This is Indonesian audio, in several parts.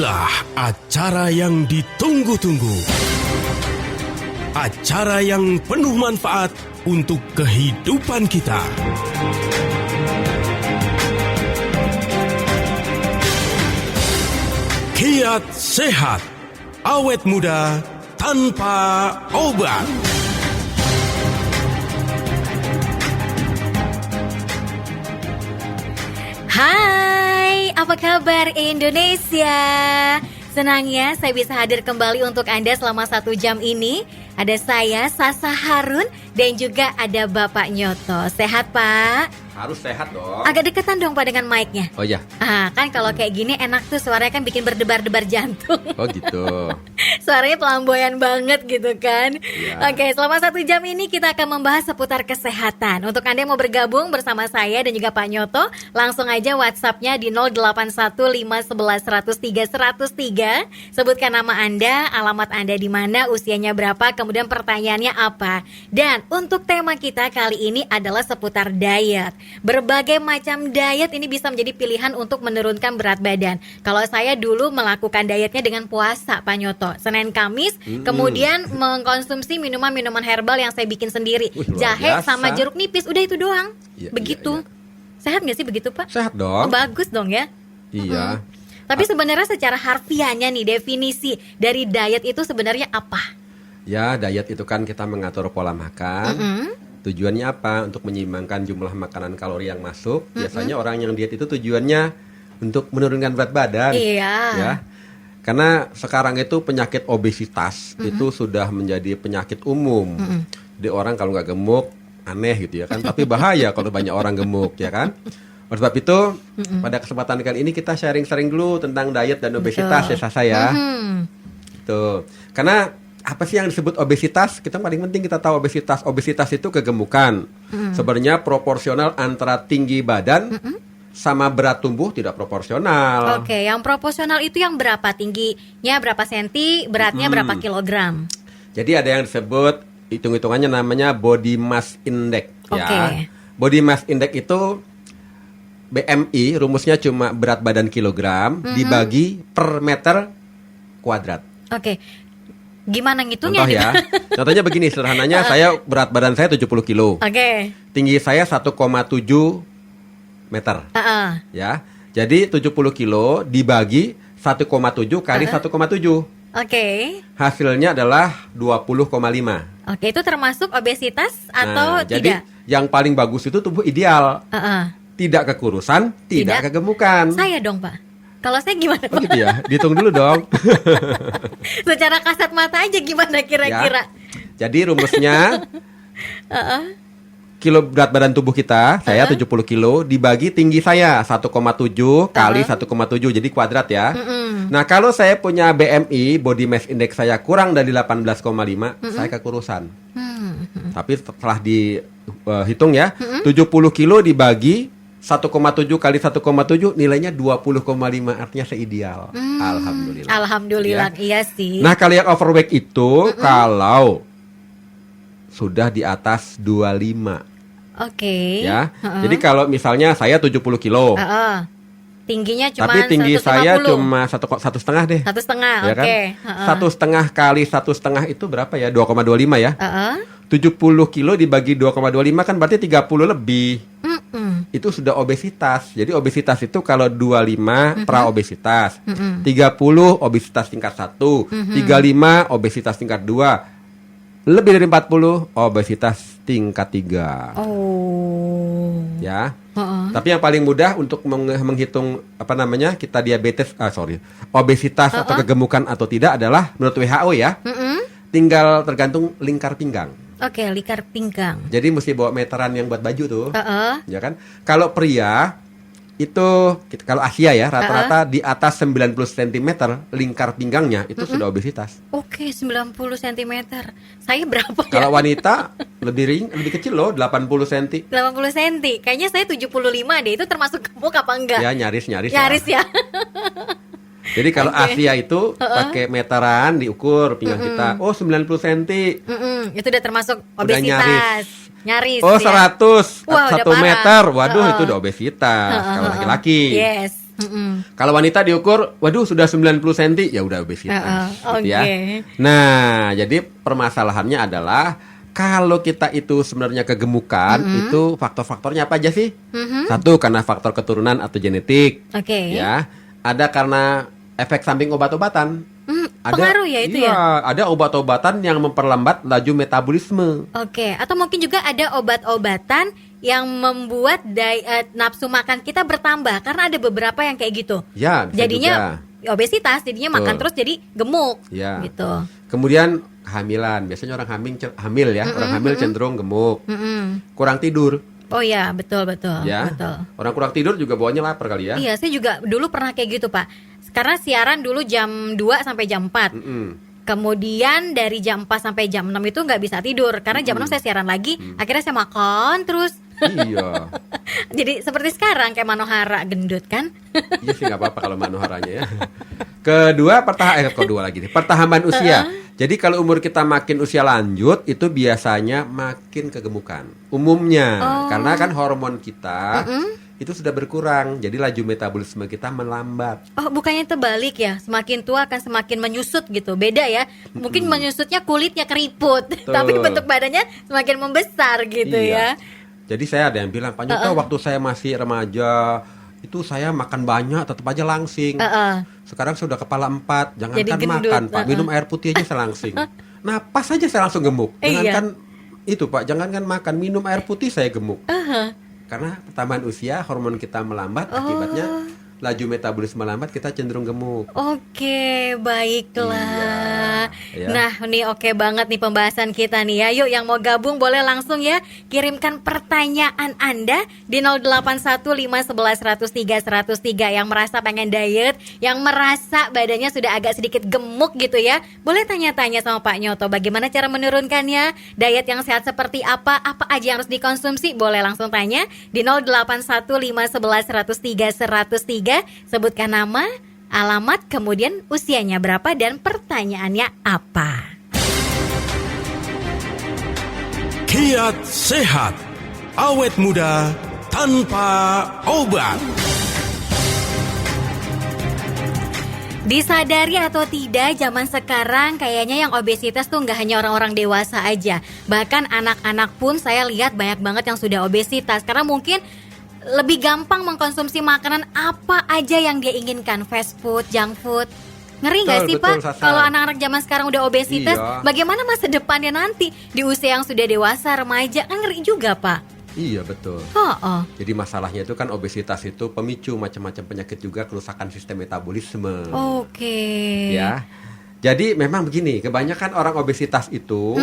Inilah acara yang ditunggu-tunggu. Acara yang penuh manfaat untuk kehidupan kita. Kiat Sehat, awet muda tanpa obat. Hai, apa kabar Indonesia? Senang ya saya bisa hadir kembali untuk Anda selama 1 jam ini. Ada saya, Sasa Harun, dan juga ada Bapak Nyoto. Sehat Pak? Harus sehat dong. Agak deketan dong Pak dengan mic-nya. Oh iya. Kan kalau kayak gini enak tuh, suaranya kan bikin berdebar-debar jantung. Oh gitu. Suaranya pelamboyan banget gitu kan. Ya. Oke, selama 1 jam ini kita akan membahas seputar kesehatan. Untuk Anda yang mau bergabung bersama saya dan juga Pak Nyoto, langsung aja WhatsApp-nya di 081511103103. Sebutkan nama Anda, alamat Anda di mana, usianya berapa, kemudian pertanyaannya apa. Dan untuk tema kita kali ini adalah seputar diet. Berbagai macam diet ini bisa menjadi pilihan untuk menurunkan berat badan. Kalau saya dulu melakukan dietnya dengan puasa, Pak Nyoto, Senin Kamis, kemudian mengkonsumsi minuman-minuman herbal yang saya bikin sendiri. Luar Jahe biasa. sama jeruk nipis, udah itu doang. Iya, Begitu. iya, iya. Sehat gak sih begitu Pak? Sehat Oh, dong. bagus dong ya. Iya. Tapi sebenarnya secara harfiahnya nih, definisi dari diet itu sebenarnya apa? Ya, diet itu kan kita mengatur pola makan. Tujuannya apa? Untuk menyeimbangkan jumlah makanan kalori yang masuk. Biasanya orang yang diet itu tujuannya untuk menurunkan berat badan. Iya. Ya. Karena sekarang itu penyakit obesitas itu sudah menjadi penyakit umum. Jadi orang kalau nggak gemuk aneh gitu ya kan. Tapi bahaya kalau banyak orang gemuk ya kan. Oleh sebab itu pada kesempatan kali ini kita sharing-sharing dulu tentang diet dan obesitas ya Sasa ya. Tuh. Karena apa sih yang disebut obesitas? Kita paling penting kita tahu obesitas. Obesitas itu kegemukan. Sebenarnya proporsional antara tinggi badan sama berat tubuh tidak proporsional. Oke, yang proporsional itu yang berapa? Tingginya berapa senti, beratnya berapa kilogram? Jadi ada yang disebut hitung-hitungannya namanya body mass index ya. Oke. Body mass index itu BMI, rumusnya cuma berat badan kilogram dibagi per meter kuadrat. Oke. Gimana ngitungnya Contoh nih? ya. Contohnya begini sederhananya, saya berat badan saya 70 kilo. Oke. Tinggi saya 1,7 meter. Ya. Jadi 70 kilo dibagi 1,7 kali 1,7. Oke. Hasilnya adalah 20,5. Oke, itu termasuk obesitas atau jadi tidak? yang paling bagus itu tubuh ideal. Tidak kekurusan, tidak kegemukan. Saya dong, Pak. Kalau saya gimana, Oh Pak? gitu ya. Dihitung dulu dong. Secara kasat mata aja gimana kira-kira? Jadi rumusnya kilo berat badan tubuh kita, saya 70 kilo dibagi tinggi saya 1,7 kali 1,7 jadi kuadrat ya. Nah, kalau saya punya BMI, body mass index saya kurang dari 18,5, saya kekurusan. Tapi setelah dihitung ya, 70 kilo dibagi 1,7 kali 1,7 nilainya 20,5, artinya saya ideal. Alhamdulillah. Alhamdulillah, Ya. iya sih. Nah, kalau yang overweight itu kalau sudah di atas 25 Oke. ya. Jadi kalau misalnya saya 70 kilo, Tingginya cuma tapi tinggi 150. saya cuma satu setengah deh. 1,5, Ya kan? oke. 1,5 kali 1,5 itu berapa ya? 2,25 ya. 70 kilo dibagi 2,25 kan berarti 30 lebih. Itu sudah obesitas. Jadi obesitas itu kalau 25 pra-obesitas, 30 obesitas tingkat 1, 35 obesitas tingkat 2, lebih dari 40 obesitas tingkat 3. Oh. Ya. Tapi yang paling mudah untuk menghitung apa namanya kita diabetes, obesitas atau kegemukan atau tidak adalah menurut WHO ya. Tinggal tergantung lingkar pinggang. Oke, lingkar pinggang. Jadi mesti bawa meteran yang buat baju tuh, ya kan? Kalau pria itu kalau Asia ya rata-rata di atas 90 cm lingkar pinggangnya itu sudah obesitas. Oke, 90 cm. Saya berapa ya? Kalau wanita lebih kecil loh, 80 cm. 80 cm. Kayaknya saya 75 deh. Itu termasuk gemuk apa enggak? Ya nyaris Nyaris ya. Jadi kalau Asia itu pakai meteran diukur pinggang kita. Oh 90 cm. Itu udah termasuk Udah obesitas. Nyaris Oh ya. 100 Wah, udah 1 parah. meter. Waduh itu udah obesitas kalau laki-laki. Yes. Kalau wanita diukur, waduh sudah 90 cm, ya udah obesitas. Gitu ya. Nah, jadi permasalahannya adalah kalau kita itu sebenarnya kegemukan, itu faktor-faktornya apa aja sih? Satu, karena faktor keturunan atau genetik. Ya. Ada karena efek samping obat-obatan. Pengaruh ya itu ya? Ada obat-obatan yang memperlambat laju metabolisme. Atau mungkin juga ada obat-obatan yang membuat nafsu makan kita bertambah. Karena ada beberapa yang kayak gitu. Ya, bisa jadinya juga. obesitas, jadinya makan terus jadi gemuk. Ya. Gitu. Kemudian kehamilan, biasanya orang hamil ya, orang hamil cenderung gemuk. Kurang tidur. Oh ya, betul. Ya. Betul. Orang kurang tidur juga bawaannya lapar kali ya. Iya, saya juga dulu pernah kayak gitu, Pak. Karena siaran dulu jam 2 sampai jam 4. Kemudian dari jam 4 sampai jam 6 itu nggak bisa tidur. Karena jam 6 saya siaran lagi, akhirnya saya makan terus. Iya. Jadi seperti sekarang kayak Manohara gendut kan? Iya sih, nggak apa-apa kalau Manoharanya ya. Kedua, pertahanan usia. Jadi kalau umur kita makin usia lanjut, itu biasanya makin kegemukan. Umumnya, karena kan hormon kita itu sudah berkurang, jadi laju metabolisme kita melambat. Oh, bukannya terbalik ya? Semakin tua akan semakin menyusut gitu. Beda ya. Mungkin menyusutnya kulitnya keriput, tapi bentuk badannya semakin membesar gitu ya. Jadi saya ada yang bilang, Pak Nyoto, waktu saya masih remaja itu saya makan banyak tetap aja langsing. Sekarang sudah kepala 4, jangankan makan, Pak, minum air putih aja saya langsing. Napas saja saya langsung gemuk. Jangankan itu, Pak, jangankan makan, minum air putih saya gemuk. Karena pertambahan usia, hormon kita melambat, akibatnya laju metabolisme lambat, kita cenderung gemuk. Oke, baiklah. Iya. Nah, ini oke banget nih pembahasan kita nih ya. Yuk yang mau gabung boleh langsung ya kirimkan pertanyaan Anda di 081511103103 yang merasa pengen diet, yang merasa badannya sudah agak sedikit gemuk gitu ya. Boleh tanya-tanya sama Pak Nyoto bagaimana cara menurunkannya, diet yang sehat seperti apa aja yang harus dikonsumsi. Boleh langsung tanya di 081511103103. Sebutkan nama, alamat, kemudian usianya berapa dan pertanyaannya apa. Kiat sehat, awet muda tanpa obat. Disadari atau tidak, zaman sekarang kayaknya yang obesitas tuh nggak hanya orang-orang dewasa aja. Bahkan anak-anak pun saya lihat banyak banget yang sudah obesitas. Karena mungkin lebih gampang mengkonsumsi makanan apa aja yang dia inginkan. Fast food, junk food. Ngeri gak sih Pak kalau anak-anak zaman sekarang udah obesitas? Bagaimana masa depannya nanti di usia yang sudah dewasa, remaja? Kan ngeri juga Pak. Iya betul. Jadi masalahnya itu kan obesitas itu pemicu macam-macam penyakit juga, kerusakan sistem metabolisme. Ya. Jadi memang begini, kebanyakan orang obesitas itu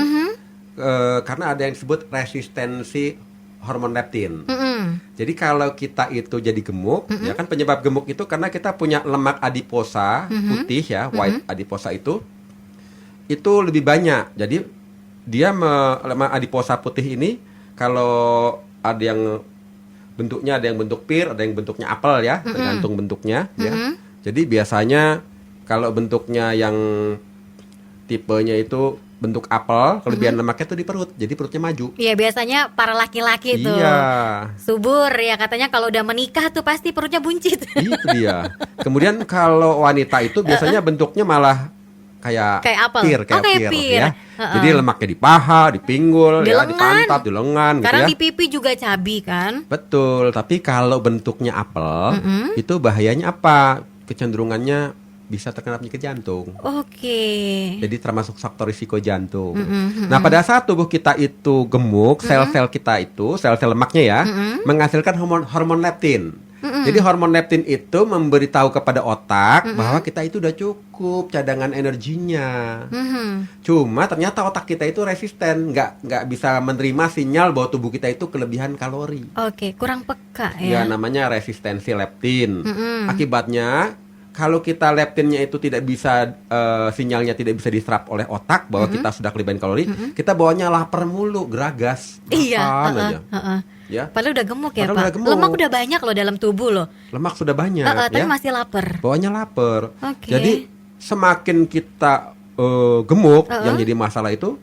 karena ada yang disebut resistensi hormon leptin. Jadi kalau kita itu jadi gemuk, ya kan penyebab gemuk itu karena kita punya lemak adiposa putih ya, white adiposa itu lebih banyak. Jadi dia lemak adiposa putih ini kalau ada yang bentuknya, ada yang bentuk pir, ada yang bentuknya apel ya, tergantung bentuknya ya. Jadi biasanya kalau bentuknya yang tipenya itu bentuk apel, kelebihan lemaknya tuh di perut, jadi perutnya maju. Iya, biasanya para laki-laki tuh subur ya, katanya kalau udah menikah tuh pasti perutnya buncit. Itu dia. Kemudian kalau wanita itu biasanya bentuknya malah kayak apel, kayak pir ya. Jadi lemaknya di paha, di pinggul, ya, di pantat, di lengan. Sekarang gitu ya. Di pipi juga cabi kan? Betul. Tapi kalau bentuknya apel, itu bahayanya apa? Kecenderungannya bisa terkena penyakit jantung. Jadi termasuk faktor risiko jantung. Nah, pada saat tubuh kita itu gemuk, sel-sel kita itu, sel-sel lemaknya ya, menghasilkan hormon leptin. Jadi hormon leptin itu memberitahu kepada otak bahwa kita itu udah cukup cadangan energinya. Cuma ternyata otak kita itu resisten, nggak bisa menerima sinyal bahwa tubuh kita itu kelebihan kalori. Kurang peka ya. Ya, namanya resistensi leptin. Akibatnya kalau kita leptinnya itu tidak bisa, sinyalnya tidak bisa diserap oleh otak bahwa kita sudah kelebihan kalori, kita bawanya lapar mulu, geragas, makan aja. Ya. Padahal udah gemuk ya Pak. Lemak udah banyak loh dalam tubuh loh. Lemak sudah banyak tapi masih lapar. Bawanya lapar. Jadi semakin kita gemuk, yang jadi masalah itu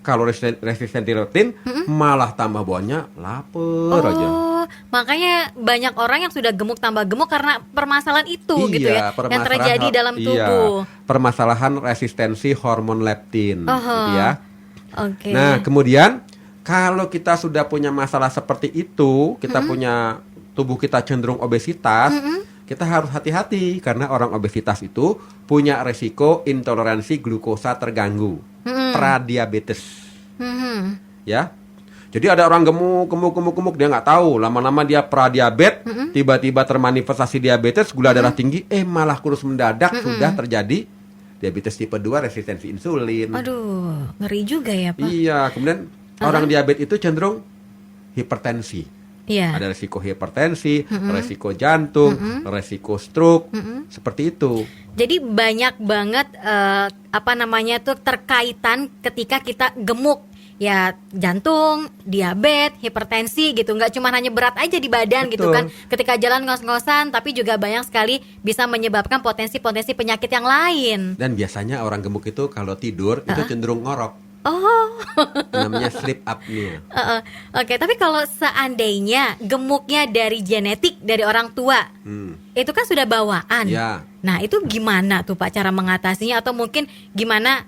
kalau resisten tirotin malah tambah bawaannya lapar aja. Oh, makanya banyak orang yang sudah gemuk tambah gemuk karena permasalahan itu gitu ya, yang terjadi dalam tubuh. Permasalahan resistensi hormon leptin, gitu ya. Oke. Nah, kemudian kalau kita sudah punya masalah seperti itu, kita punya tubuh kita cenderung obesitas, kita harus hati-hati karena orang obesitas itu punya resiko intoleransi glukosa terganggu, pradiabetes. Ya. Jadi ada orang gemuk dia nggak tahu, lama-lama dia pradiabetes, tiba-tiba termanifestasi diabetes, gula darah tinggi, malah kurus mendadak, sudah terjadi diabetes tipe 2 resistensi insulin. Aduh, ngeri juga ya, Pak. Iya, kemudian orang diabetes itu cenderung hipertensi. Iya. Ada resiko hipertensi, resiko jantung, resiko stroke, seperti itu. Jadi banyak banget terkaitan ketika kita gemuk. Ya jantung, diabetes, hipertensi gitu. Nggak cuma hanya berat aja di badan gitu kan. Ketika jalan ngos-ngosan, tapi juga banyak sekali bisa menyebabkan potensi-potensi penyakit yang lain. Dan biasanya orang gemuk itu kalau tidur itu cenderung ngorok. Oh. Namanya sleep apnea. Oke, tapi kalau seandainya gemuknya dari genetik dari orang tua, itu kan sudah bawaan. Ya. Nah, itu gimana tuh Pak cara mengatasinya, atau mungkin gimana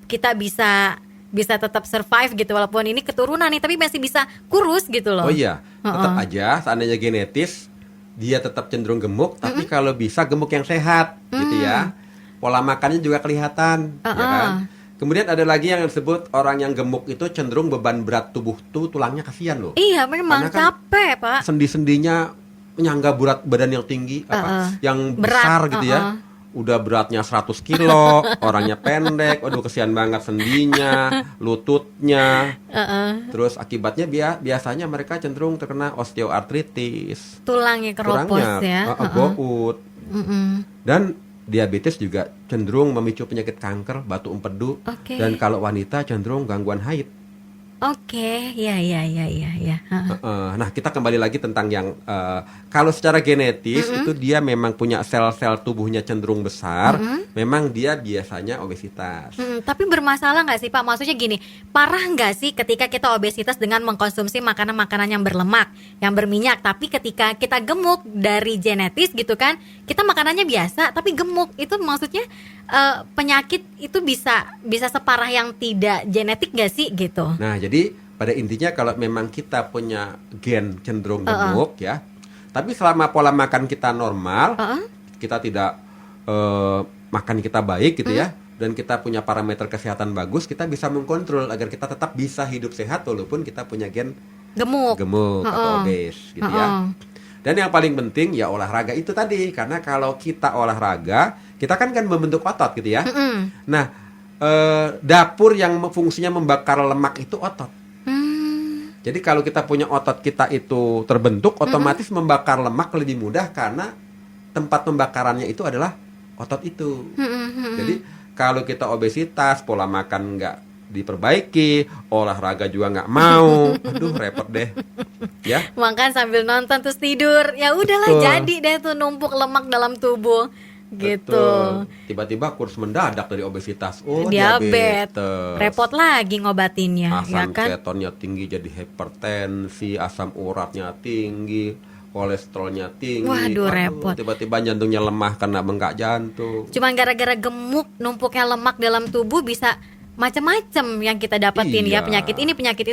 kita bisa tetap survive gitu walaupun ini keturunan nih, tapi masih bisa kurus gitu loh. Oh iya, tetap aja seandainya genetis dia tetap cenderung gemuk, tapi kalau bisa gemuk yang sehat gitu ya. Pola makannya juga kelihatan, ya kan? Kemudian ada lagi yang disebut orang yang gemuk itu cenderung beban berat tubuh tuh tulangnya kasihan loh. Iya, memang kan capek, Pak. Sendi-sendinya menyangga berat badan yang tinggi, yang besar gitu ya. Udah beratnya 100 kilo, orangnya pendek, waduh kesian banget sendinya, lututnya. Terus akibatnya biasanya mereka cenderung terkena osteoartritis. Tulangnya keropos ya. Gout. Dan diabetes juga cenderung memicu penyakit kanker, batu empedu. Dan kalau wanita cenderung gangguan haid. Oke, ya. Nah, kita kembali lagi tentang yang kalau secara genetis itu dia memang punya sel-sel tubuhnya cenderung besar, memang dia biasanya obesitas. Tapi bermasalah nggak sih Pak? Maksudnya gini, parah nggak sih ketika kita obesitas dengan mengkonsumsi makanan-makanan yang berlemak, yang berminyak, tapi ketika kita gemuk dari genetis gitu kan, kita makanannya biasa tapi gemuk, itu maksudnya penyakit itu bisa separah yang tidak genetik nggak sih gitu? Nah, jadi pada intinya kalau memang kita punya gen cenderung gemuk ya, tapi selama pola makan kita normal, kita tidak makan kita baik gitu ya, dan kita punya parameter kesehatan bagus, kita bisa mengkontrol agar kita tetap bisa hidup sehat walaupun kita punya gen gemuk atau obes gitu ya. Dan yang paling penting ya olahraga itu tadi, karena kalau kita olahraga, kita kan membentuk otot gitu ya. Nah, dapur yang fungsinya membakar lemak itu otot. Jadi kalau kita punya otot kita itu terbentuk, otomatis membakar lemak lebih mudah karena tempat pembakarannya itu adalah otot itu. Jadi kalau kita obesitas, pola makan nggak diperbaiki, olahraga juga nggak mau, aduh repot deh. Ya. Makan sambil nonton terus tidur, ya udahlah jadi deh tuh numpuk lemak dalam tubuh. Gitu. Betul. Tiba-tiba kurus mendadak dari obesitas. Diabetes. Repot lagi ngobatinnya. Asam ya kan? ketonnya tinggi jadi hipertensi, asam uratnya tinggi, kolesterolnya tinggi. Waduh, repot. Tiba-tiba jantungnya lemah karena bengkak jantung. Cuman gara-gara gemuk, numpuknya lemak dalam tubuh bisa macam-macam yang kita dapetin ya, penyakit ini, penyakit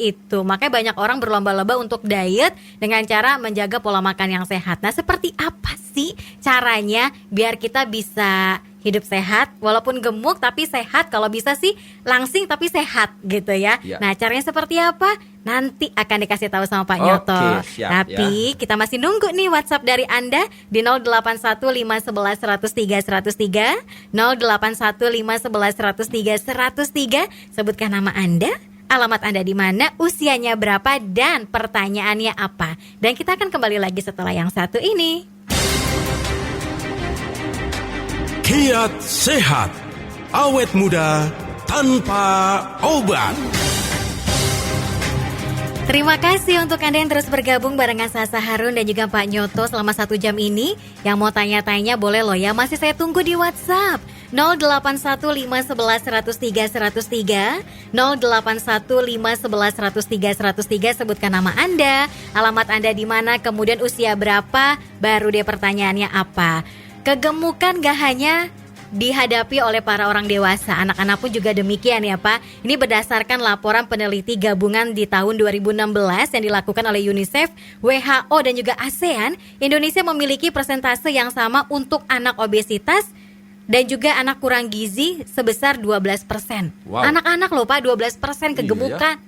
itu. Makanya banyak orang berlomba-lomba untuk diet dengan cara menjaga pola makan yang sehat. Nah, seperti apa sih caranya biar kita bisa hidup sehat walaupun gemuk tapi sehat, kalau bisa sih langsing tapi sehat gitu ya. Nah, caranya seperti apa? Nanti akan dikasih tahu sama Pak Nyoto. Siap, tapi kita masih nunggu nih WhatsApp dari Anda di 081511103103, 081511103103. Sebutkan nama Anda, alamat Anda di mana, usianya berapa, dan pertanyaannya apa. Dan kita akan kembali lagi setelah yang satu ini. Kiat sehat, awet muda tanpa obat. Terima kasih untuk Anda yang terus bergabung barengan Sasa Harun dan juga Pak Nyoto selama 1 jam ini. Yang mau tanya-tanya boleh loh ya, masih saya tunggu di WhatsApp 08151111003, 08151111003. Sebutkan nama Anda, alamat Anda di mana, kemudian usia berapa, baru deh pertanyaannya apa. Kegemukan gak hanya dihadapi oleh para orang dewasa, anak-anak pun juga demikian ya Pak. Ini berdasarkan laporan peneliti gabungan di tahun 2016 yang dilakukan oleh UNICEF, WHO dan juga ASEAN. Indonesia memiliki persentase yang sama untuk anak obesitas dan juga anak kurang gizi sebesar 12%. Wow. Anak-anak loh Pak, 12% kegemukan.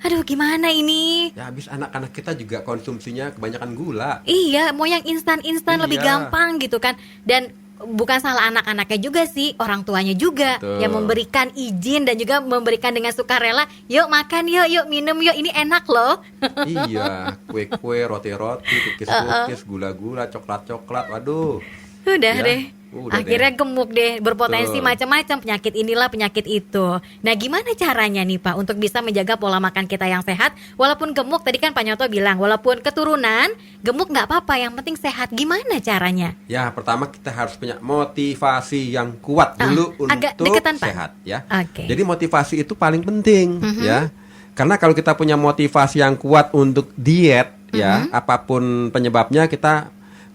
Aduh gimana ini? Ya habis anak-anak kita juga konsumsinya kebanyakan gula. Iya, mau yang instan-instan lebih Iya. gampang gitu kan. Dan bukan salah anak-anaknya juga sih, orang tuanya juga. Betul. Yang memberikan izin dan juga memberikan dengan sukarela. Yuk makan yuk minum yuk, ini enak loh. Iya, kue-kue, roti-roti, cookies-cookies, gula-gula, coklat-coklat. Waduh. Udah Ya, deh. udah Akhirnya gemuk deh, berpotensi Betul. macam-macam, penyakit inilah, penyakit itu. Nah, gimana caranya nih Pak untuk bisa menjaga pola makan kita yang sehat? Walaupun gemuk, tadi kan Pak Nyoto bilang, walaupun keturunan, gemuk nggak apa-apa, yang penting sehat. Gimana caranya? Ya, pertama kita harus punya motivasi yang kuat dulu agak untuk deketan, Pak. sehat ya. Oke. Jadi motivasi itu paling penting ya. Karena kalau kita punya motivasi yang kuat untuk diet ya, apapun penyebabnya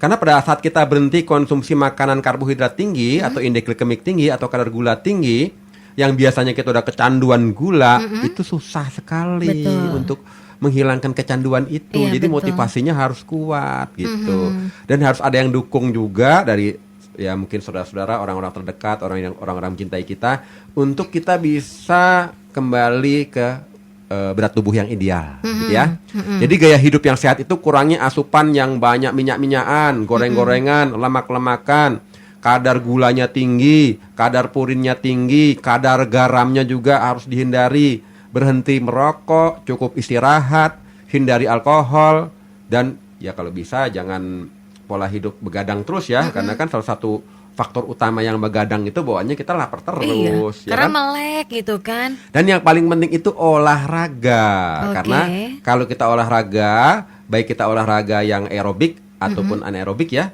karena pada saat kita berhenti konsumsi makanan karbohidrat tinggi atau indeks glikemik tinggi atau kadar gula tinggi yang biasanya kita udah kecanduan gula, itu susah sekali Betul. untuk menghilangkan kecanduan itu. Iya, Jadi betul. motivasinya harus kuat gitu. Dan harus ada yang dukung juga dari ya mungkin saudara-saudara, orang-orang terdekat, orang-orang mencintai kita untuk kita bisa kembali ke berat tubuh yang ideal gitu ya. Jadi gaya hidup yang sehat itu kurangi asupan yang banyak minyak-minyakan, goreng-gorengan, lemak-lemakan, kadar gulanya tinggi, kadar purinnya tinggi, kadar garamnya juga harus dihindari, berhenti merokok, cukup istirahat, hindari alkohol, dan ya kalau bisa jangan pola hidup begadang terus ya, karena kan salah satu faktor utama yang begadang itu bawaannya kita lapar terus, ya Karena kan? melek gitu kan. Dan yang paling penting itu olahraga. Oke. Karena kalau kita olahraga, baik kita olahraga yang aerobik ataupun anaerobik ya,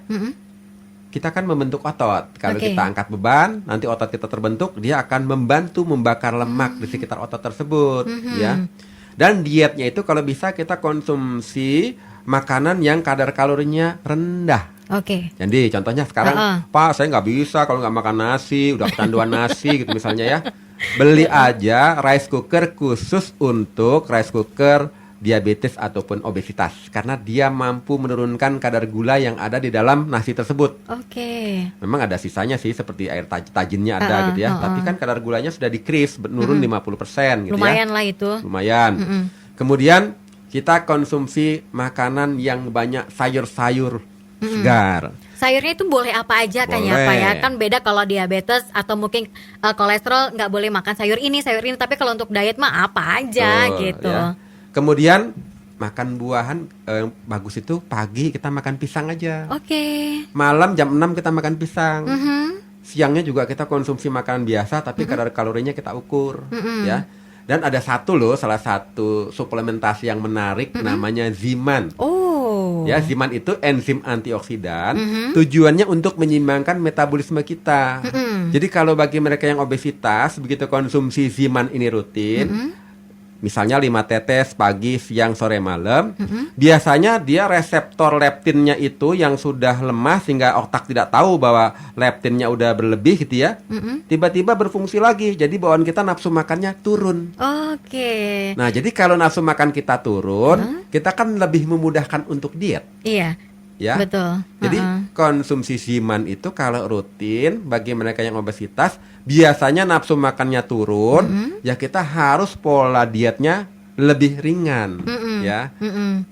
kita kan membentuk otot. Kalau Oke. kita angkat beban, nanti otot kita terbentuk, dia akan membantu membakar lemak di sekitar otot tersebut, ya. Dan dietnya itu kalau bisa kita konsumsi makanan yang kadar kalorinya rendah. Oke. Jadi contohnya sekarang, Pak saya nggak bisa kalau nggak makan nasi, udah kecanduan nasi gitu misalnya ya. Beli aja rice cooker khusus untuk rice cooker diabetes ataupun obesitas. Karena dia mampu menurunkan kadar gula yang ada di dalam nasi tersebut. Oke. Memang ada sisanya sih seperti air tajinnya ada gitu ya. Tapi kan kadar gulanya sudah decrease, menurun 50% gitu Lumayan ya. lah itu. Lumayan. Kemudian kita konsumsi makanan yang banyak sayur-sayur segar. Sayurnya itu boleh apa aja kan ya Pak ya? Boleh. Kan beda kalau diabetes atau mungkin kolesterol nggak boleh makan sayur ini. Tapi kalau untuk diet mah apa aja Betul, gitu. ya. Kemudian makan buahan bagus itu pagi kita makan pisang aja. Oke. Malam jam 6 kita makan pisang. Siangnya juga kita konsumsi makanan biasa tapi kadar kalorinya kita ukur ya. Dan ada salah satu suplementasi yang menarik namanya Ziman. Oh. Ya, Ziman itu enzim antioksidan. Tujuannya untuk menyeimbangkan metabolisme kita. Jadi kalau bagi mereka yang obesitas, begitu konsumsi Ziman ini rutin, misalnya 5 tetes pagi, siang, sore, malam, biasanya dia reseptor leptinnya itu yang sudah lemah sehingga otak tidak tahu bahwa leptinnya udah berlebih gitu ya. Tiba-tiba berfungsi lagi. Jadi bawaan kita nafsu makannya turun. Oke. Nah, jadi kalau nafsu makan kita turun, kita kan lebih memudahkan untuk diet. Iya. Ya. Betul. Jadi konsumsi Ziman itu kalau rutin bagi mereka yang obesitas biasanya nafsu makannya turun, ya kita harus pola dietnya lebih ringan, ya.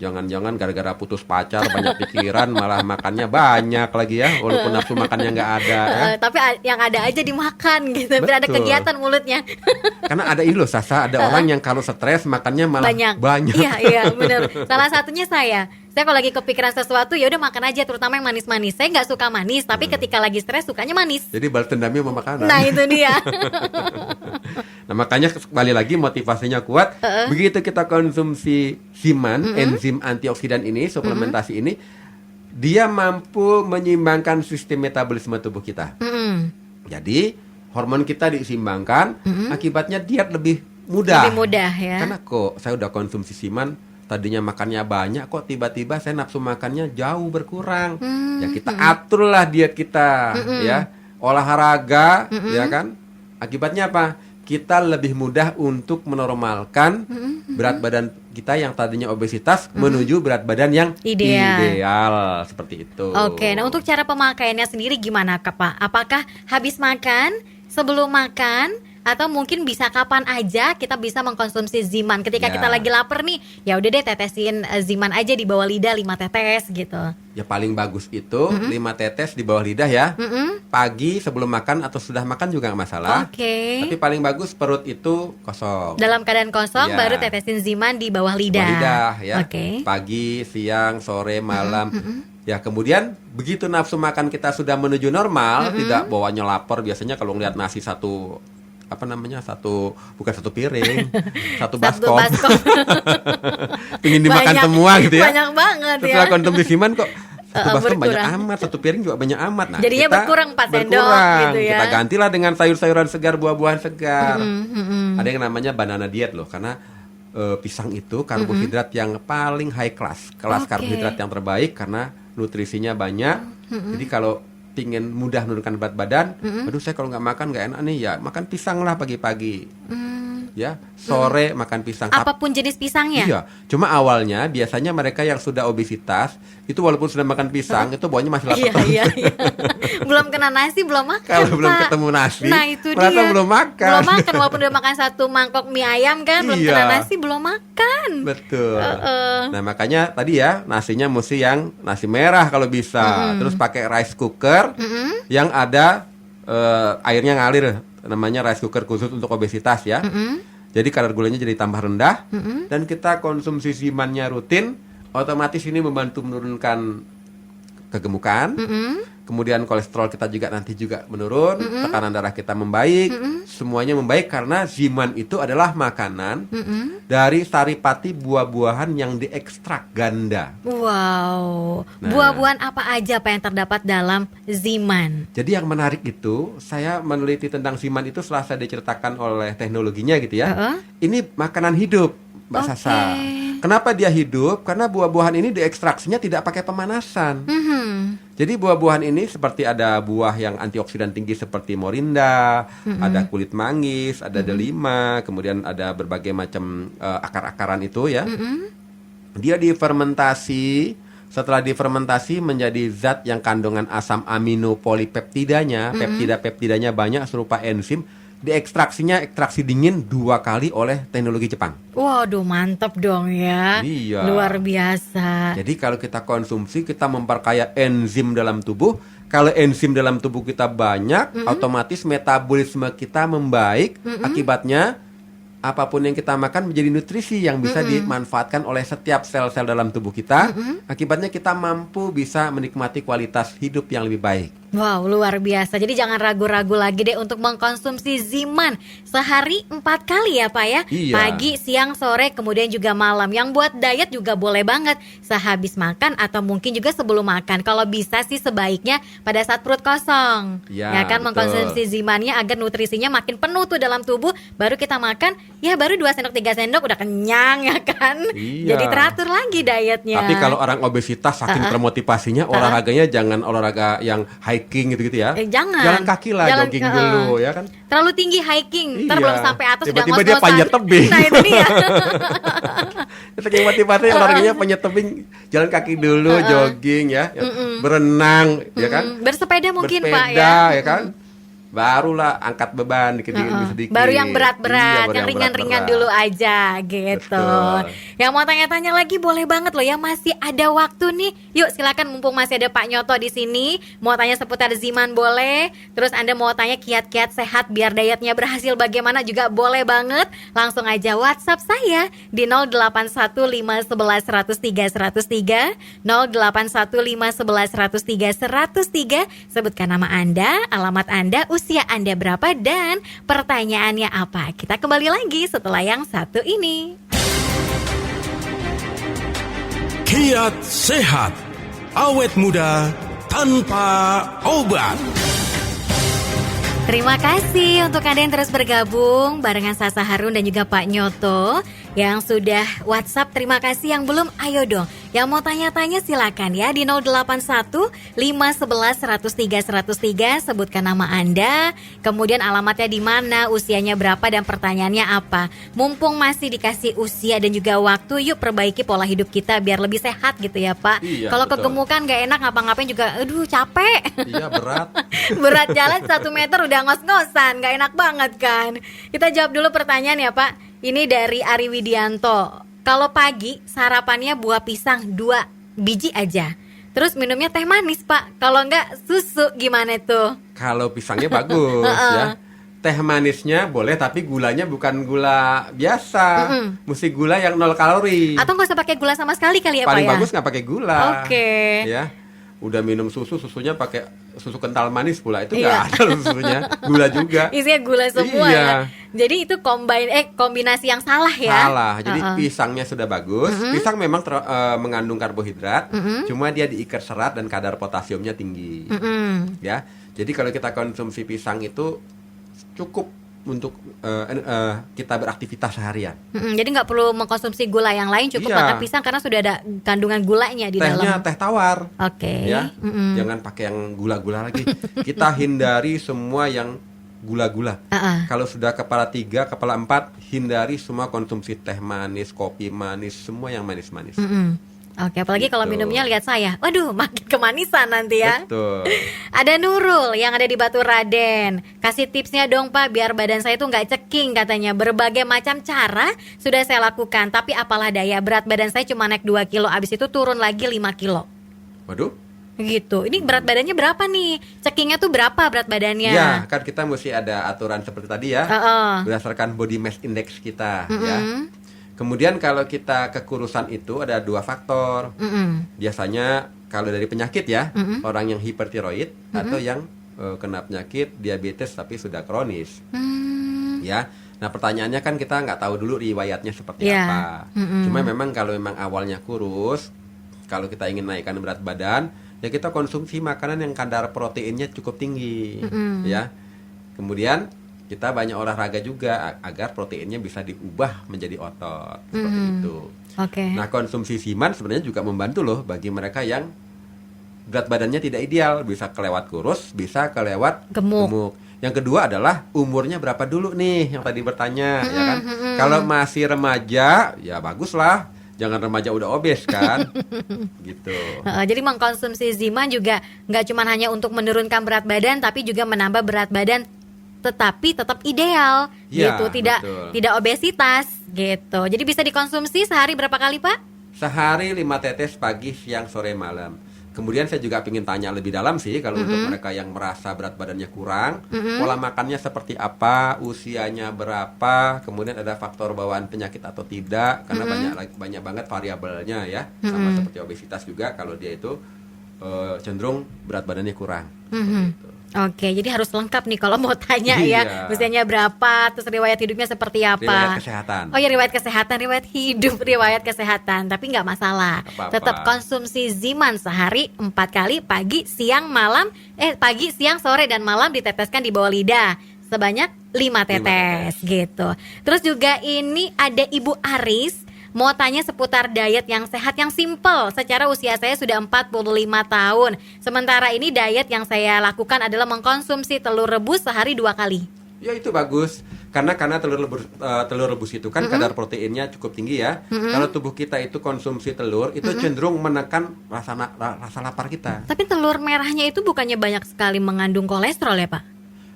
Jangan-jangan gara-gara putus pacar banyak pikiran malah makannya banyak lagi ya, walaupun nafsu makannya nggak ada. Ya. Tapi yang ada aja dimakan gitu, biar ada Betul. kegiatan mulutnya. Karena ada ini loh Sasa, ada orang yang kalau stres makannya malah banyak. Iya benar. Salah satunya saya kalau lagi kepikiran sesuatu ya udah makan aja, terutama yang manis-manis. Saya nggak suka manis, tapi ketika lagi stres sukanya manis. Jadi balas dendamnya sama makanan. Nah itu dia. Nah makanya kembali lagi motivasinya kuat. Begitu kita konsumsi Ziman, enzim antioksidan ini, suplementasi ini, dia mampu menyeimbangkan sistem metabolisme tubuh kita. Jadi hormon kita diseimbangkan, akibatnya diet lebih mudah. Lebih mudah ya. Karena kok saya udah konsumsi Ziman, tadinya makannya banyak, kok tiba-tiba saya nafsu makannya jauh berkurang. Ya kita aturlah diet kita, ya olahraga, ya kan. Akibatnya apa? Kita lebih mudah untuk menormalkan berat badan kita yang tadinya obesitas menuju berat badan yang ideal seperti itu. Oke, nah untuk cara pemakaiannya sendiri gimana Pak? Apakah habis makan, sebelum makan, atau mungkin bisa kapan aja kita bisa mengkonsumsi Ziman? Ketika kita lagi lapar nih, ya udah deh tetesin Ziman aja di bawah lidah 5 tetes gitu. Ya paling bagus itu 5 tetes di bawah lidah ya. Pagi sebelum makan atau sudah makan juga nggak masalah. Oke. Tapi paling bagus perut itu kosong. Dalam keadaan kosong baru tetesin Ziman di bawah lidah. Bawah lidah ya. Oke. Pagi, siang, sore, malam. Ya kemudian begitu nafsu makan kita sudah menuju normal, tidak bawanya lapar. Biasanya kalau ngeliat nasi satu bukan satu piring, satu baskom. Pengen dimakan semua gitu ya. Banyak banget ya. Setelah konsumsi Ziman kok satu baskom banyak amat, satu piring juga banyak amat. Nah, jadinya kita berkurang 4 sendok gitu ya. Kita gantilah dengan sayur-sayuran segar, buah-buahan segar. Ada yang namanya banana diet loh, karena pisang itu karbohidrat yang paling high class, kelas karbohidrat yang terbaik karena nutrisinya banyak. Jadi kalau pingin mudah menurunkan berat badan, aduh saya kalau nggak makan nggak enak nih, ya makan pisang lah pagi-pagi. Ya, sore makan pisang. Apapun jenis pisangnya. Iya, cuma awalnya biasanya mereka yang sudah obesitas itu walaupun sudah makan pisang itu baunya masih lapar. Iya. Belum kena nasi belum makan. Kalau belum ketemu nasi, nah itu merasa dia. belum makan. Belum makan walaupun udah makan 1 mangkok mie ayam kan, belum kena nasi belum makan. Betul. Nah makanya tadi ya nasinya mesti yang nasi merah kalau bisa. Terus pakai rice cooker yang ada airnya ngalir, namanya rice cooker khusus untuk obesitas ya. Jadi kadar gulanya jadi tambah rendah, dan kita konsumsi Zimannya rutin, otomatis ini membantu menurunkan kegemukan. Kemudian kolesterol kita juga nanti juga menurun, tekanan darah kita membaik, semuanya membaik karena Ziman itu adalah makanan dari saripati buah-buahan yang diekstrak ganda. Wow, buah-buahan apa aja Pak yang terdapat dalam Ziman? Jadi yang menarik itu, saya meneliti tentang Ziman itu setelah saya diceritakan oleh teknologinya gitu ya. Ini makanan hidup, Mbak Sasa. Kenapa dia hidup? Karena buah-buahan ini diekstraksinya tidak pakai pemanasan. Jadi buah-buahan ini seperti ada buah yang antioksidan tinggi seperti morinda, ada kulit manggis, ada delima, kemudian ada berbagai macam akar-akaran itu ya. Dia difermentasi. Setelah difermentasi menjadi zat yang kandungan asam amino polipeptidanya, peptida-peptidanya banyak serupa enzim. Diekstraksinya ekstraksi dingin 2 kali oleh teknologi Jepang. Waduh, mantap dong ya. Iya. Luar biasa. Jadi kalau kita konsumsi, kita memperkaya enzim dalam tubuh. Kalau enzim dalam tubuh kita banyak, otomatis metabolisme kita membaik. Akibatnya apapun yang kita makan menjadi nutrisi yang bisa dimanfaatkan oleh setiap sel-sel dalam tubuh kita. Akibatnya kita mampu bisa menikmati kualitas hidup yang lebih baik. Wow, luar biasa. Jadi jangan ragu-ragu lagi deh untuk mengkonsumsi Ziman. Sehari 4 kali ya Pak ya. Iya. Pagi, siang, sore, kemudian juga malam. Yang buat diet juga boleh banget sehabis makan atau mungkin juga sebelum makan. Kalau bisa sih sebaiknya pada saat perut kosong. Ya kan, betul. mengkonsumsi Zimannya agar nutrisinya makin penuh tuh dalam tubuh. Baru kita makan, ya baru 2 sendok 3 sendok udah kenyang ya kan. Iya. Jadi teratur lagi dietnya. Tapi kalau orang obesitas saking termotivasinya, olahraganya jangan olahraga yang hiking gitu-gitu ya. Jangan. Jalan kaki lah, jogging dulu ya kan. Terlalu tinggi hiking, ntar Iya. belum sampai atas udah Tiba-tiba dia ngos-ngosan. panjat tebing. Nah itu dia. Saking motivasi olahraganya panjat tebing, jalan kaki dulu, jogging ya, berenang ya kan. Bersepeda mungkin Pak Bersepeda, ya. ya kan. Barulah angkat beban dikit demi sedikit. Baru yang berat-berat, Iya, baru yang ringan-ringan berat-berat. dulu aja gitu. Betul. Yang mau tanya-tanya lagi boleh banget loh ya, masih ada waktu nih. Yuk silakan mumpung masih ada Pak Nyoto di sini. Mau tanya seputar Ziman boleh. Terus Anda mau tanya kiat-kiat sehat biar dietnya berhasil bagaimana juga boleh banget. Langsung aja WhatsApp saya di 081511103103 081511103103. Sebutkan nama Anda, alamat Anda, usia Anda berapa, dan pertanyaannya apa. Kita kembali lagi setelah yang satu ini. Kiat sehat, awet muda tanpa obat. Terima kasih untuk Anda yang terus bergabung barengan Sasa Harun dan juga Pak Nyoto yang sudah WhatsApp. Terima kasih, yang belum ayo dong. Yang mau tanya-tanya silakan ya di 081 511 103 103, sebutkan nama Anda, kemudian alamatnya di mana, usianya berapa dan pertanyaannya apa. Mumpung masih dikasih usia dan juga waktu, yuk perbaiki pola hidup kita biar lebih sehat gitu ya Pak. Iya, Kalau betul. kegemukan gak enak ngapa-ngapain juga aduh capek. Iya, berat. Berat jalan 1 meter udah ngos-ngosan, gak enak banget kan. Kita jawab dulu pertanyaan ya Pak. Ini dari Ari Widianto. Kalau pagi sarapannya buah pisang 2 biji aja, terus minumnya teh manis Pak. Kalau enggak susu, gimana tuh? Kalau pisangnya bagus ya. Teh manisnya boleh, tapi gulanya bukan gula biasa. Mesti gula yang 0 kalori. Atau nggak usah pakai gula sama sekali kali ya Paling Pak ya? bagus nggak pakai gula. Oke. Ya. Udah minum susu, susunya pakai susu kental manis pula. Itu Iya. nggak ada loh susunya. Gula juga. Isinya gula semua Iya. ya. Jadi itu kombinasi yang salah ya. Salah. Jadi pisangnya sudah bagus. Pisang memang mengandung karbohidrat, cuma dia diikat serat dan kadar potasiumnya tinggi. Ya. Jadi kalau kita konsumsi pisang itu cukup untuk kita beraktivitas seharian. Jadi nggak perlu mengkonsumsi gula yang lain, cukup Iya. makan pisang karena sudah ada kandungan gulanya di Tehnya dalam. teh tawar. Oke. Ya. Jangan pakai yang gula-gula lagi. Kita hindari semua yang gula-gula. Kalau sudah kepala 3, kepala 4, hindari semua konsumsi teh manis, kopi manis, semua yang manis-manis. Oke, apalagi kalau Gitu. minumnya lihat saya, waduh makin kemanisan nanti ya. Betul. Ada Nurul yang ada di Batu Raden. Kasih tipsnya dong Pak, biar badan saya tuh nggak ceking katanya. Berbagai macam cara sudah saya lakukan, tapi apalah daya, berat badan saya cuma naik 2 kilo, abis itu turun lagi 5 kilo. Waduh. Gitu. Ini berat badannya berapa nih? Cekingnya tuh berapa berat badannya? Ya, kan kita mesti ada aturan seperti tadi ya. Berdasarkan body mass index kita ya. Kemudian kalau kita kekurusan itu ada 2 faktor. Biasanya kalau dari penyakit ya, orang yang hipertiroid atau yang kena penyakit diabetes tapi sudah kronis. Ya. Nah, pertanyaannya kan kita nggak tahu dulu riwayatnya seperti apa. Cuma memang kalau memang awalnya kurus, kalau kita ingin naikkan berat badan, ya kita konsumsi makanan yang kadar proteinnya cukup tinggi, ya. Kemudian kita banyak olahraga juga agar proteinnya bisa diubah menjadi otot seperti itu. Oke. Nah, konsumsi siman sebenarnya juga membantu loh bagi mereka yang berat badannya tidak ideal, bisa kelewat kurus, bisa kelewat gemuk. Yang kedua adalah umurnya berapa dulu nih yang tadi bertanya, ya kan? Kalau masih remaja, ya baguslah. Jangan remaja udah obes kan, gitu. Jadi mengkonsumsi Ziman juga nggak cuma hanya untuk menurunkan berat badan, tapi juga menambah berat badan, tetapi tetap ideal, Ya, gitu. Tidak obesitas, gitu. Jadi bisa dikonsumsi sehari berapa kali Pak? Sehari 5 tetes pagi, siang, sore, malam. Kemudian saya juga ingin tanya lebih dalam sih, kalau untuk mereka yang merasa berat badannya kurang, pola makannya seperti apa, usianya berapa, kemudian ada faktor bawaan penyakit atau tidak, karena banyak banget variabelnya ya, sama seperti obesitas juga kalau dia itu cenderung berat badannya kurang. Seperti itu. Oke, jadi harus lengkap nih kalau mau tanya ya, Iya. usianya berapa, terus riwayat hidupnya seperti apa. Riwayat kesehatan. Oh ya, riwayat kesehatan, riwayat hidup, riwayat kesehatan. Tapi nggak masalah, Apa-apa. tetap konsumsi Ziman sehari 4 kali, pagi, siang, malam. Pagi, siang, sore, dan malam diteteskan di bawah lidah sebanyak 5 tetes gitu. Terus juga ini ada Ibu Aris mau tanya seputar diet yang sehat yang simple. Secara usia saya sudah 45 tahun. Sementara ini diet yang saya lakukan adalah mengkonsumsi telur rebus sehari 2 kali. Ya itu bagus, karena telur rebus itu kan kadar proteinnya cukup tinggi ya. Kalau tubuh kita itu konsumsi telur, itu cenderung menekan rasa lapar kita. Tapi telur merahnya itu bukannya banyak sekali mengandung kolesterol ya Pak?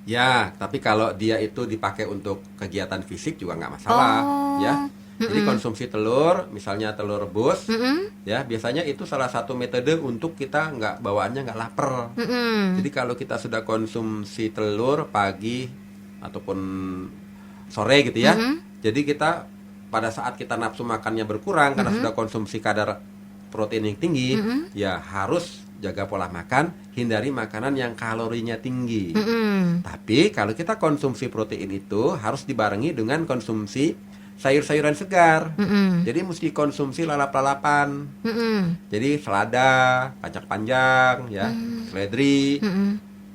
Ya, tapi kalau dia itu dipakai untuk kegiatan fisik juga nggak masalah, ya. Jadi konsumsi telur, misalnya telur rebus, ya biasanya itu salah satu metode untuk kita bawaannya nggak lapar. Jadi kalau kita sudah konsumsi telur pagi ataupun sore gitu ya, jadi kita pada saat kita nafsu makannya berkurang karena sudah konsumsi kadar protein yang tinggi, ya harus jaga pola makan, hindari makanan yang kalorinya tinggi. Tapi kalau kita konsumsi protein itu harus dibarengi dengan konsumsi sayur-sayuran segar. Jadi mesti konsumsi lalap-lalapan. Jadi selada, kacang panjang, ya, seledri.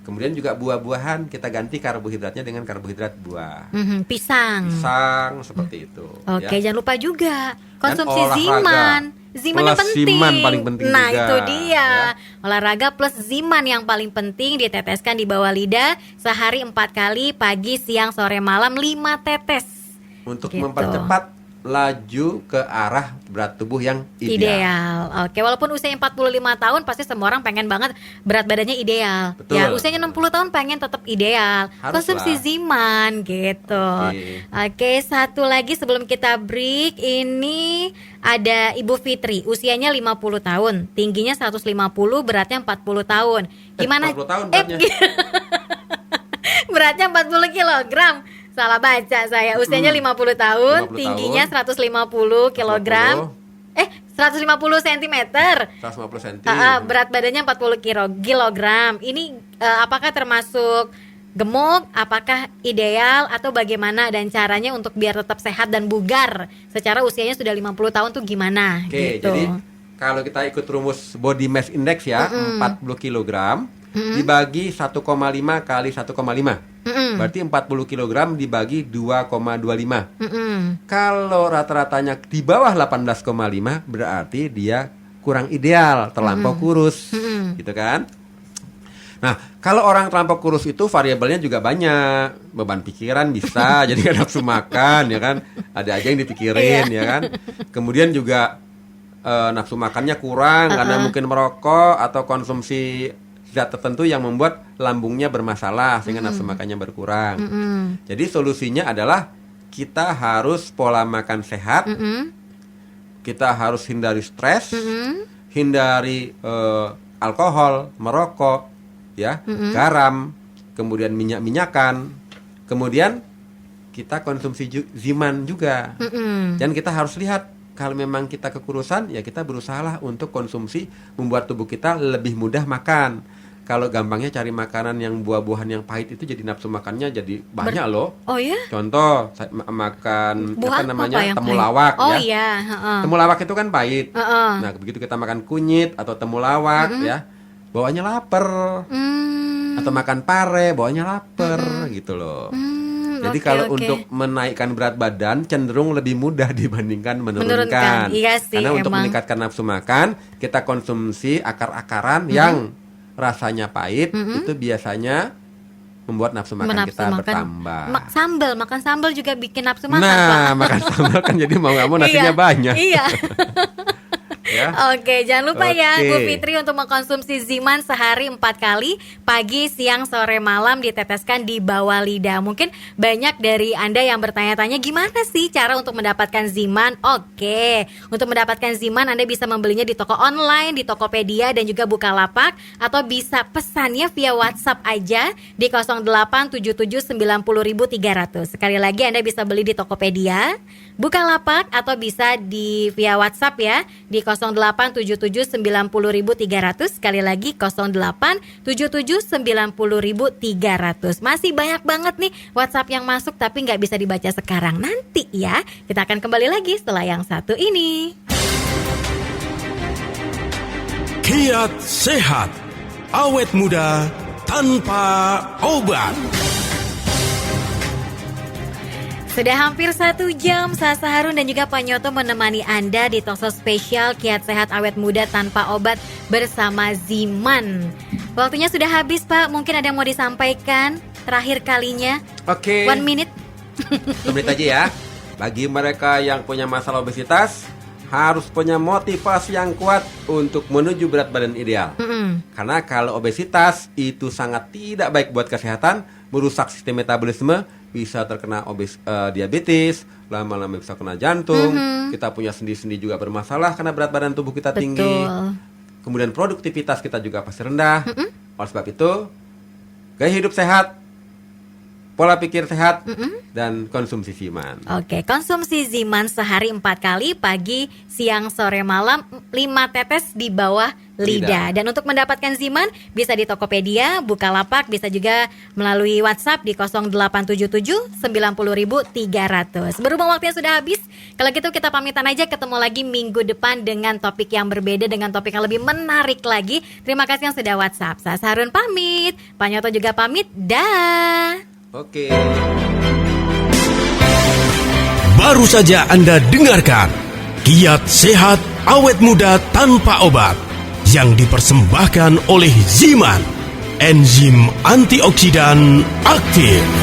Kemudian juga buah-buahan kita ganti karbohidratnya dengan karbohidrat buah. Pisang. Pisang seperti itu. Oke, ya. jangan lupa juga konsumsi olahraga. ziman. Ziman yang Plus penting. ziman paling penting nah, juga, itu dia. ya. Olahraga plus ziman yang paling penting diteteskan di bawah lidah sehari 4 kali, pagi, siang, sore, malam 5 tetes. Untuk Gitu. mempercepat laju ke arah berat tubuh yang ideal. Ideal. Oke, walaupun usianya 45 tahun pasti semua orang pengen banget berat badannya ideal. Betul. Ya, usianya 60 tahun pengen tetap ideal. Haruslah. Konsumsi ziman gitu. Oke, satu lagi sebelum kita break, ini ada Ibu Fitri, usianya 50 tahun, tingginya 150, beratnya 40 tahun. Gimana? 40 tahun beratnya. Beratnya 40 kilogram. Salah baca saya. Usianya 50 tahun, 50 tingginya tahun. 150 kilogram. 150 cm. 150 cm. Berat badannya 40 kilogram. Ini apakah termasuk gemuk? Apakah ideal atau bagaimana, dan caranya untuk biar tetap sehat dan bugar secara usianya sudah 50 tahun tuh gimana? Oke, gitu. jadi kalau kita ikut rumus body mass index ya, 40 kg dibagi 1,5 kali 1,5. Berarti 40 kg dibagi 2,25. Kalau rata-ratanya di bawah 18,5 berarti dia kurang ideal, terlampau kurus. Gitu kan? Nah, kalau orang terlampau kurus itu variabelnya juga banyak. Beban pikiran bisa, jadi nggak nafsu makan, ya kan? Ada aja yang dipikirin, ya kan? Kemudian juga nafsu makannya kurang karena mungkin merokok atau konsumsi zat tertentu yang membuat lambungnya bermasalah sehingga nafsu makannya berkurang. Jadi solusinya adalah kita harus pola makan sehat, kita harus hindari stres, hindari alkohol, merokok, ya, garam, kemudian minyak-minyakan, kemudian kita konsumsi ziman juga. Dan kita harus lihat kalau memang kita kekurusan, ya kita berusahalah untuk konsumsi membuat tubuh kita lebih mudah makan. Kalau gampangnya cari makanan yang buah-buahan yang pahit itu jadi nafsu makannya jadi banyak loh. Oh ya? Contoh makan Buah apa namanya yang temulawak pahit? Oh ya. iya, Temulawak itu kan pahit. Nah, begitu kita makan kunyit atau temulawak ya, bawaannya lapar. Atau makan pare, bawaannya lapar gitu loh. Jadi kalau untuk menaikkan berat badan cenderung lebih mudah dibandingkan menurunkan. Iya sih, karena untuk emang. meningkatkan nafsu makan, kita konsumsi akar-akaran yang rasanya pahit, itu biasanya membuat nafsu makan kita bertambah. Makan sambal juga bikin nafsu makan, Pak. Nah, makan sambal kan jadi mau nggak mau nasinya Iya, banyak. Iya. Ya. Oke, jangan lupa ya Oke. Bu Fitri untuk mengkonsumsi ziman sehari 4 kali, pagi, siang, sore, malam, diteteskan di bawah lidah. Mungkin banyak dari Anda yang bertanya-tanya gimana sih cara untuk mendapatkan ziman? Oke, untuk mendapatkan ziman Anda bisa membelinya di toko online, di Tokopedia dan juga Bukalapak, atau bisa pesannya via WhatsApp aja di 087790.300. Sekali lagi Anda bisa beli di Tokopedia, Bukalapak, atau bisa di via WhatsApp ya di 087790.300. Sekali lagi 087790.300. Masih banyak banget nih WhatsApp yang masuk tapi nggak bisa dibaca sekarang. Nanti ya kita akan kembali lagi setelah yang satu ini. Kiat sehat, awet muda tanpa obat. Sudah hampir 1 jam Sasa Harun dan juga Pak Nyoto menemani Anda di talkshow spesial Kiat Sehat Awet Muda Tanpa Obat bersama Ziman. Waktunya sudah habis, Pak. Mungkin ada yang mau disampaikan terakhir kalinya. Oke. 1 minute. 1 menit aja ya. Bagi mereka yang punya masalah obesitas, harus punya motivasi yang kuat untuk menuju berat badan ideal. Karena kalau obesitas itu sangat tidak baik buat kesehatan, merusak sistem metabolisme, bisa terkena diabetes, lama-lama bisa kena jantung, kita punya sendi-sendi juga bermasalah karena berat badan tubuh kita tinggi. Betul. Kemudian produktivitas kita juga pasti rendah. Oleh sebab itu, gaya hidup sehat pola pikir sehat, dan konsumsi Ziman. Oke, konsumsi Ziman sehari 4 kali, pagi, siang, sore, malam, 5 tetes di bawah lidah. Dan untuk mendapatkan Ziman bisa di Tokopedia, Bukalapak, bisa juga melalui WhatsApp di 0877 90.300. Berhubung waktunya sudah habis, kalau gitu kita pamitan aja, ketemu lagi minggu depan dengan topik yang berbeda, dengan topik yang lebih menarik lagi. Terima kasih yang sudah WhatsApp. Saya Harun pamit, Pak Nyoto juga pamit, dah. Oke. Baru saja Anda dengarkan Kiat Sehat Awet Muda Tanpa Obat yang dipersembahkan oleh Ziman, enzim antioksidan aktif.